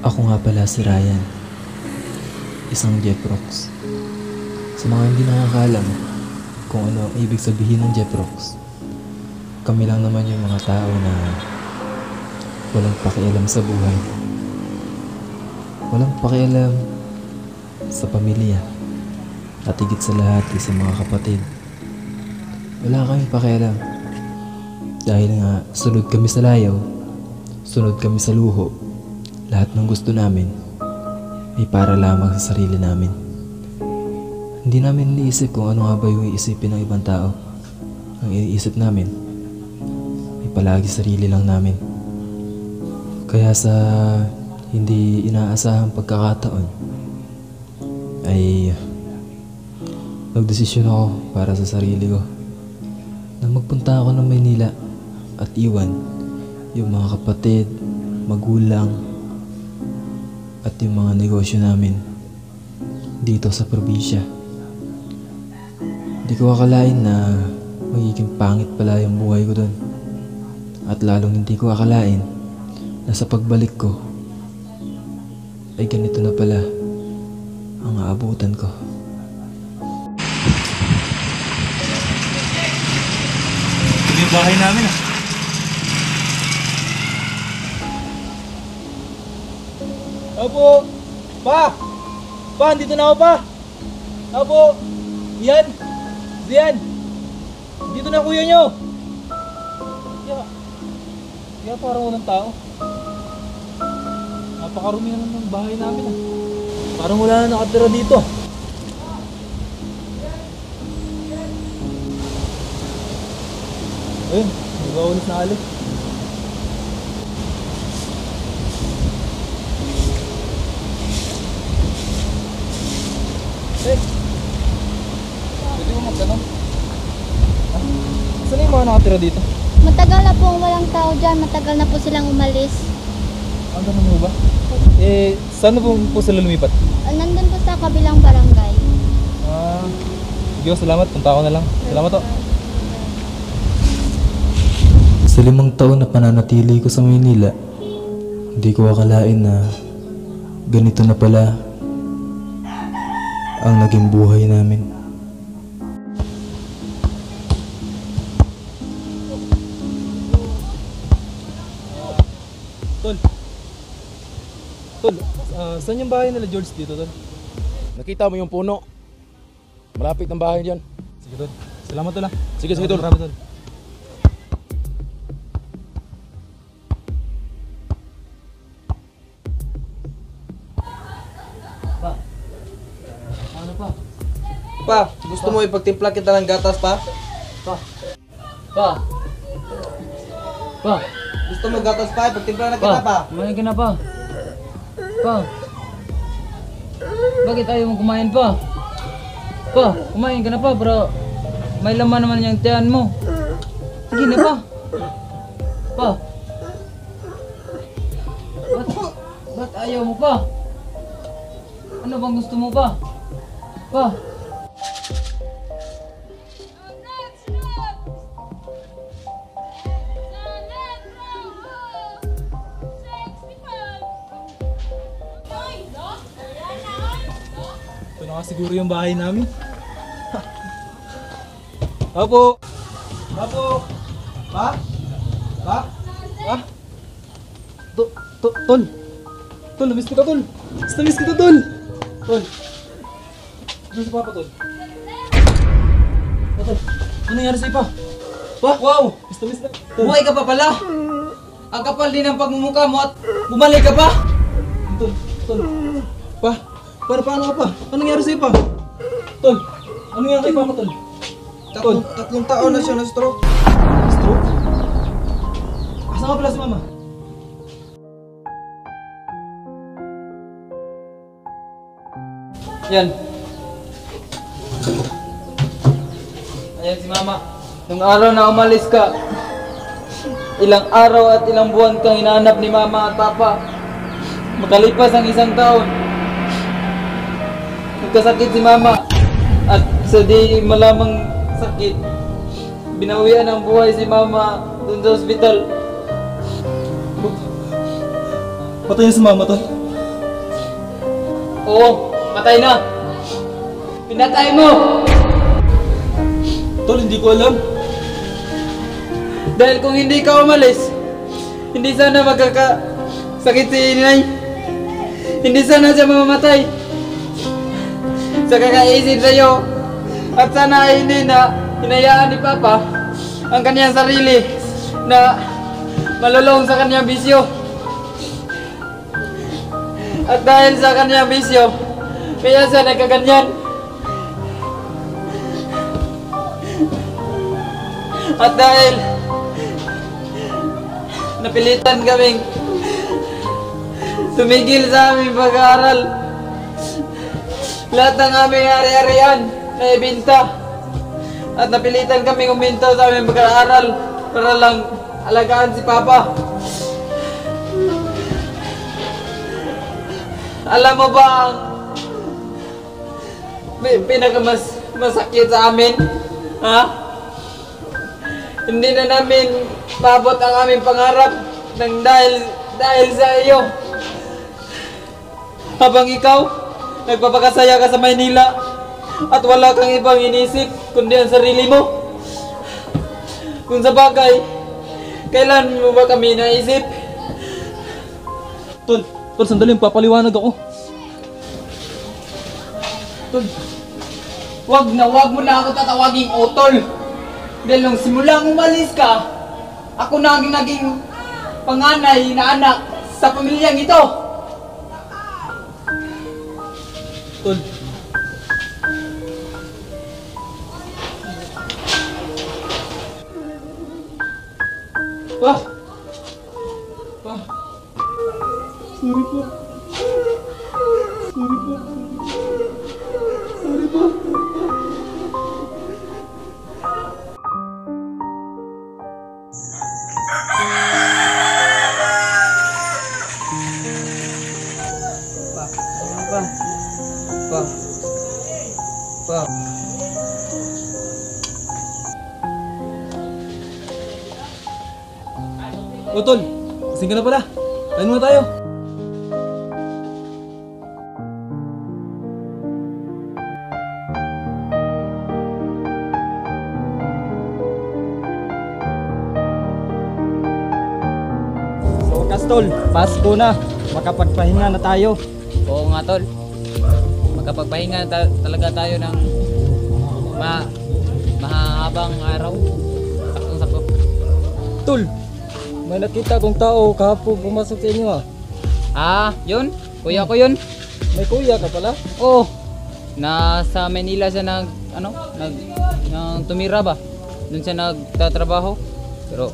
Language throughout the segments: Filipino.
Ako nga pala si Ryan, isang Jeprox. Sa mga hindi nakakaalam kung ano ang ibig sabihin ng Jeprox, kami lang naman yung mga tao na walang pakialam sa buhay. Walang pakialam sa pamilya at higit sa lahat sa mga kapatid. Wala kaming pakialam dahil nga sunod kami sa layaw, sunod kami sa luho. Lahat ng gusto namin ay para lamang sa sarili namin. Hindi namin iniisip kung ano nga ba yung iisipin ng ibang tao. Ang iniisip namin ay palagi sarili lang namin. Kaya sa hindi inaasahang pagkakataon ay nagdesisyon ako para sa sarili ko na magpunta ako ng Maynila at iwan yung mga kapatid, magulang at yung mga negosyo namin dito sa probinsya. Hindi ko akalain na magiging pangit pala yung buhay ko doon. At lalong hindi ko akalain na sa pagbalik ko ay ganito na pala ang aabutan ko. Ito yung bahay namin ah. Opo! Pa! Pa! Dito na ako pa! Opo! Yan! Yan! Dito na kuya nyo! Kaya parang walang tao. Napakarumi naman ng bahay namin ah. Parang wala na nakatira dito. Ayun, nagwawalis na alik. Eh, pwede mo magtanong? Saan yung mga nakatira dito? Matagal na po walang tao dyan. Matagal na po silang umalis. Ang ganun mo ba? Eh, saan po sila lumipat? Nandun po sa kabilang barangay. Sige, salamat. Punta ako na lang. Salamat to. Sa 5 taon na pananatili ko sa Maynila, hindi ko akalain na ganito na pala ang naging buhay namin. Tol. Tol, saan yung bahay nila George dito, Tol? Nakita mo yung puno? Malapit ang bahay diyan. Sige, Tol. Salamat, Tol. Sige, Tol. Marami, Tol. Ano pa? Pa, gusto mo ipagtimpla kita ng gatas pa? Pa. Pa. Gusto mo gatas pa? Ipagtimpla na kita pa? Kumain ka na pa. Pa. Bakit ayaw mo kumain pa? Pa, kumain ka na pa bro. May laman naman yung tiyan mo. Sige na pa. Pa. Ba't ayaw mo pa? Ano bang gusto mo pa? Pa. Ito na nga siguro yung bahay namin. Apo! Apo! Pa? Pa? Pa? Tol! Tol, namiss kita, Tol! Namiss kita, Tol! Tol! Ano si Papa, Tol? Tol, ano nangyari sa'yo, Pa? Pa? Wow! Miss na. Tol! Buhay ka pa pala! Ang kapal din ang pagmumukha mo at bumalik ka pa! Tol! Tol! Pa? Paano ka pa? Ano nangyari sa'yo, Pa? Tol! Ano nangyari kay Papa, Tol? Tatlong taon na siya na-stroke. Stroke? Asan ka pala si Mama? Yan. Ayan si Mama. Nung araw na umalis ka, ilang araw at ilang buwan kang hinahanap ni Mama at Papa. Makalipas ang 1 taon, nagkasakit si Mama at sa di malamang sakit, binawian ang buhay si Mama dun sa ospital. Patay na si mama, tol. Oo, patay na. Pinatay mo! Tol, hindi ko alam. Dahil kung hindi ka umalis, hindi sana magkakasakit si Inay. Hindi sana siya mamamatay sa kakaisip sa'yo. At sana ay hindi na hinayaan ni Papa ang kanyang sarili na malulong sa kanyang bisyo. At dahil sa kanyang bisyo, kaya siya nagkaganyan. At dahil napilitan kaming tumigil sa aming pag-aaral, lahat ng aming ari-arian na ibinta, at napilitan kaming uminto sa aming pag-aaral para lang alagaan si Papa. Alam mo ba ang masakit sa amin? Ha? Hindi na namin maabot ang aming pangarap nang dahil sa iyo. Habang ikaw, nagpapakasaya ka sa Maynila at wala kang ibang inisip kundi ang sarili mo. Kung sa bagay, kailan mo ba kami naisip? Tol, sandali, papaliwanag ako. Tol, wag mo na ako tatawaging utol. Dahil nung simulang umalis ka, ako na ang naging panganay na anak sa pamilyang ito. Tol. Pa! Pa! Sorry po. Sorry po. Sorry po. Pa. O tol, kasing ka na pala. Kain muna tayo. So wakas tol, Pasko na. Makapagpahinga na tayo. Oo nga tol. Makapagpahinga talaga tayo ng mahabang araw. Saktong-sakto. Tol, may nakita kong tao kahapon pumasok sa inyo ah. Ah, yun? Kuya ko yun? May kuya ka pala? Oo. Nasa Manila siya tumira ba? Doon siya nagtatrabaho. Pero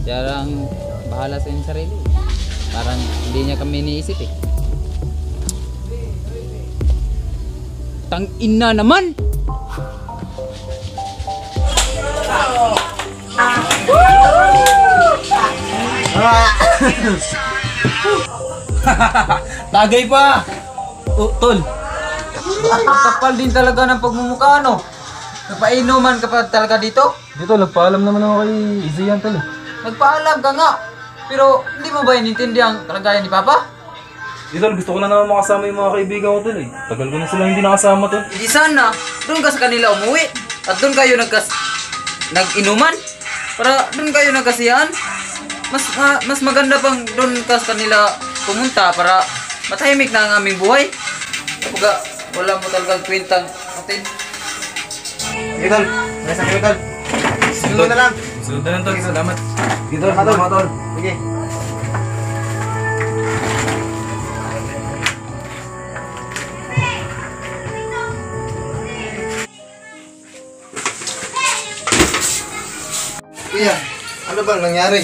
siya lang bahala sa yung sarili. Parang hindi niya kami iniisip eh. Tang ina naman! Tagay pa! O, tol. Kapal din talaga ng pagmumukha, no? Nagpainuman ka pa talaga dito? Dito, nagpaalam naman ako kay Izzy yan, tol. Nagpaalam ka nga. Pero hindi mo ba inintindihan ang kalagayan ni Papa? Dito, gusto ko na naman makasama yung mga kaibigan ko, tol. Tagal ko na sila hindi nakasama, tol. Hindi sana. Doon ka sa kanila umuwi. At doon kayo nag-inuman. Para doon kayo nagkasiyahan. Mas maganda pang doon ka sa kanila pumunta para matahimik na ang aming buhay. Kapag wala mo talagang kwentang natin. Sige tol, may sakit tol. Sunod na lang. Sunod na lang, tol. Salamat. Dito tol, tol. Sige. Kuya, ano bang nangyari?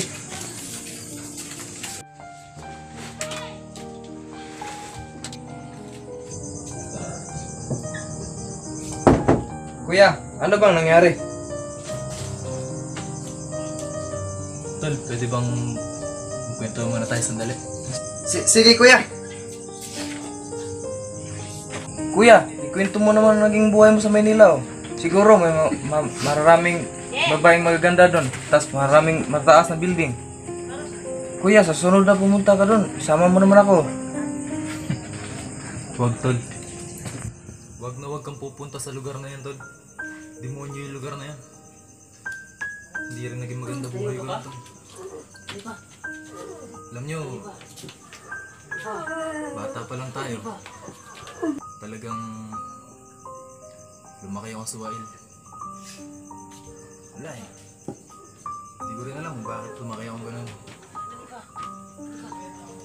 Kuya, ano bang nangyari? Tol, pwede bang kwento muna tayo sandali? Sige kuya. Kuya, ikwento mo naman ang naging buhay mo sa Maynila oh. Siguro may maraming babaeng magaganda doon. Tapos maraming mataas na building. kuya, sa sunod na pumunta ka doon. Sama mo naman ako. Wag, tol. Wag na wag kang pupunta sa lugar na yan, tol. Demonyo yung lugar na yan. Hindi rin naging maganda buhay ko lang, tol. Alam nyo, bata pa lang tayo. Talagang lumaki ako sa Wail. Wala eh. Hindi ko rin alam kung bakit lumaki ako ganun.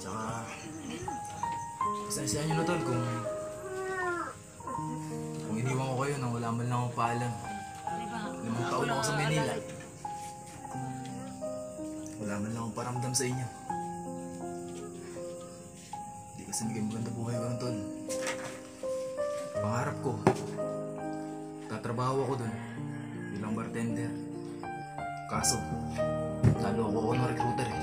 Tsaka, pasensyahan nyo na, tol, kung iniwan ko kayo nang wala man lang akong paalam. 5 taon ako sa Manila. Wala man lang akong paramdam sa inyo. Hindi kasi naging maganda buhay ko nun, tol. Pangarap ko, tatrabaho ako dun bilang bartender. Kaso, talo ako ng recruiter eh.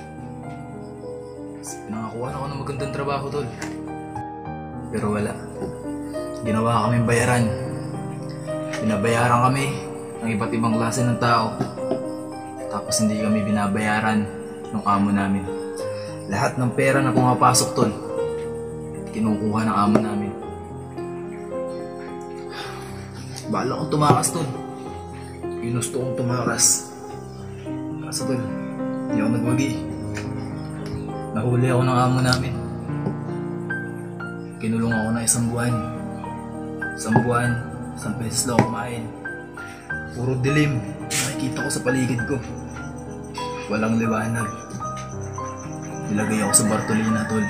Kasi pinangakuhan ako ng magandang trabaho, tol. Pero wala. Ginawa kaming bayaran. Binabayaran kami ng iba't ibang klase ng tao. Tapos hindi kami binabayaran ng amo namin. Lahat ng pera na pumapasok, tol, kinukuha ng amo namin. Bala kong tumakas, tol. Ginusto kong tumakas. Kaso, tol, hindi ako nagwagi. Nahuli ako ng amo namin. Kinulong ako ng 1 buwan. 1 buwan, 1 beses lang ako kumain. Puro dilim, nakikita ko sa paligid ko. Walang liwanag. Nilagay ako sa Bartolina, tol.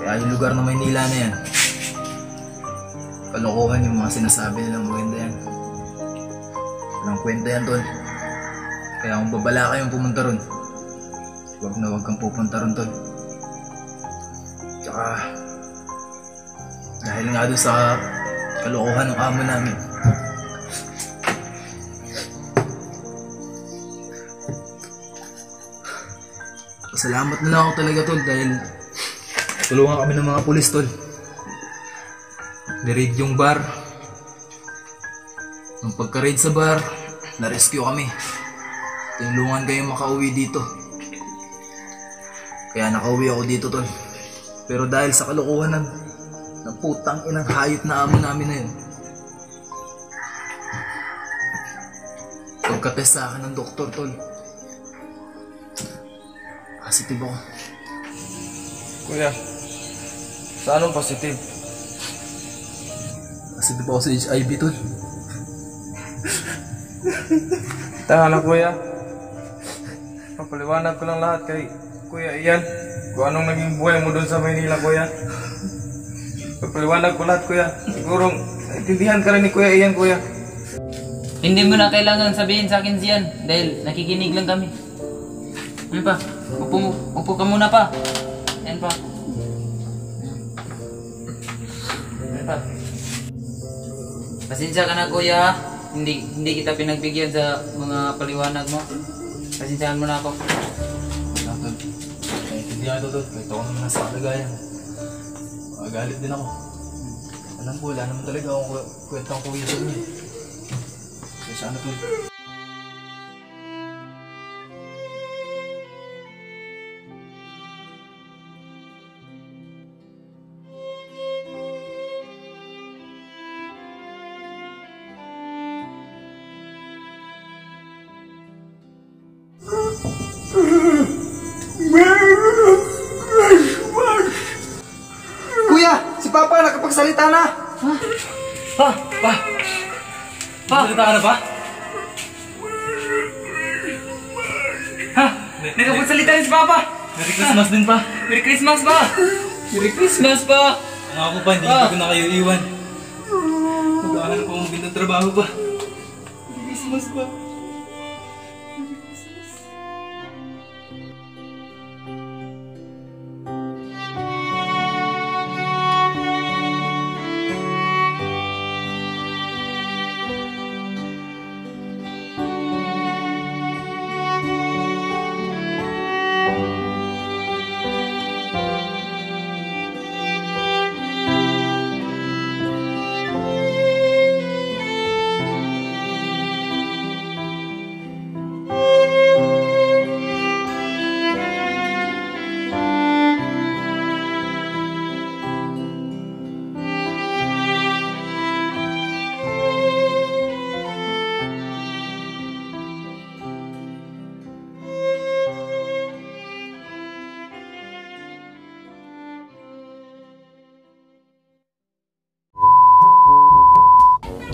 Kaya yung lugar ng Maynila na yan, kalokohan yung mga sinasabi nilang maganda yan. Walang kwenta yan, tol. Kaya kung babala kayong pumunta ron, wag na wag kang pupunta ron, tol. Tsaka, dahil nga doon sa kalokohan ng amo namin, salamat na lang ako talaga, tol, dahil tulungan kami ng mga pulis, tol. Ni-raid yung bar. Nung pagka-raid sa bar, na-rescue kami. Tulungan kayong makauwi dito. Kaya nakauwi ako dito, tol. Pero dahil sa kalokohan ng putang inang hayop na amo namin na yun, pagka-test sa akin ng doktor, tol, positive ako. Kuya, sa anong positive? Positive ako sa HIV, tol. Tahan na, kuya. Papaliwanag ko lang lahat kay Kuya Ian kung anong naging buhay mo doon sa Maynila, kuya. Papaliwanag ko lahat, kuya. Siguro naintindihan ka rin ni Kuya Ian, kuya. Hindi mo na kailangan sabihin sa akin siyan dahil nakikinig lang kami. Ano pa? Upo ka muna pa. Yan pa. Yan pa. Pasensya ka na, kuya. Hindi kita pinagbigyan sa mga paliwanag mo. Pasensyahan mo na ako. Wala, tol. Naintindihan ko, tol. Kahit ako naman nasa kalagayan. Magalit din ako. Alam ko, wala naman talaga akong kwentang kuya sa inyo. Kaya sana, tol. Kuya, si Papa nakapagsalita na. Pa! Salita ka na ba? Ha? Nakapagsalita rin si Papa! Merry Christmas din pa. Merry Christmas pa! Merry Christmas pa! Ang ako pa, hindi ko na kayo iwan. Magkakaroon ko ang magandang trabaho pa. Merry Christmas pa.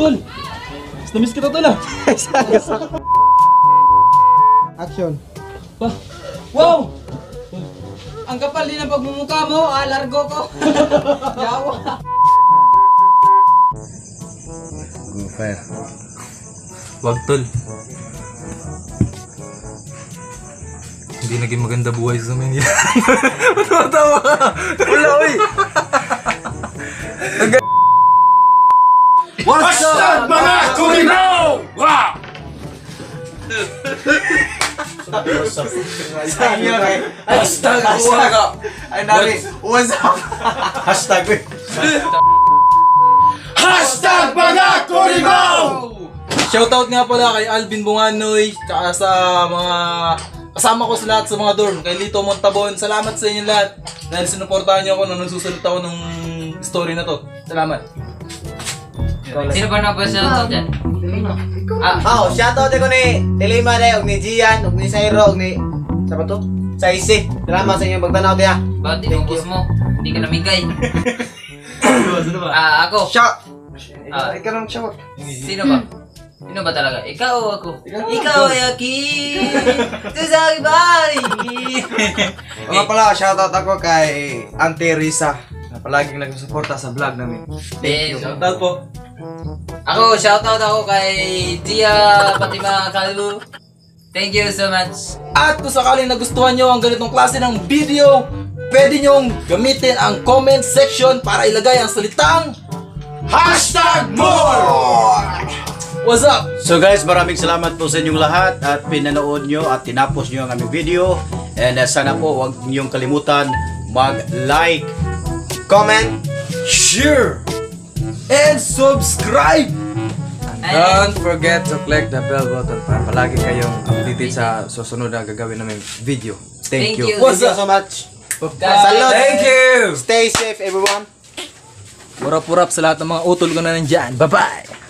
Tol! Mas na-miss kita, Tol, ah! Action. Pa! Wow! Ang kapal din ng pagmumukha mo, largo ko. Yawa. Fair. Wag, tol. Hindi naging maganda buhay sa Manila. Matawa ka! Wala, oy! Hashtag mga Kurimaw! Wow! Hashtag buwaga! Ay, nari! What's up? Hashtag, eh. Hashtag mga Kurimaw! Shoutout nga pala kay Alvin Bunganoy, tsaka sa mga kasama ko sa lahat sa mga dorm, kay Lito Montabon. Salamat sa inyo lahat dahil sinuportahan niyo ako nung nagsusulat ako ng story na to. Salamat. Sino ba nagpa-shoutout dyan? Shoutout ko ni Tilima de, og ni Gian, og ni Sairo, og ni sa ba to? Sa Isi. Salamat sa inyong pagtanaw diha. Ba't inubos mo? Hindi ka namigay. Ako. Shout! Ikaw nang shout. Sino ba? Sino ba talaga? Ikaw o ako? Ikaw ay aki! Sasaki bari! Mga pala, shoutout ako kay Auntie Risa na palaging nagsusuporta sa vlog namin. Then, Shoutout po. ako, shoutout ako kay Tia Fatima Kalu. Thank you so much. At kung sakaling nagustuhan nyo ang ganitong klase ng video, pwede nyong gamitin ang comment section para ilagay ang salitang Hashtag more! What's up? So guys, maraming salamat po sa inyong lahat at pinanood nyo at tinapos nyo ang aming video. And sana po huwag niyong kalimutan mag-like, Comment. share, And subscribe! Don't forget to click the bell button para palagi kayong updated sa susunod na gagawin namin video. Thank you. What's Thank you up? so much. Guys, Salud. Thank you! Stay safe everyone. Purap-purap sa lahat ng mga utol ko na nandyan. Bye-bye!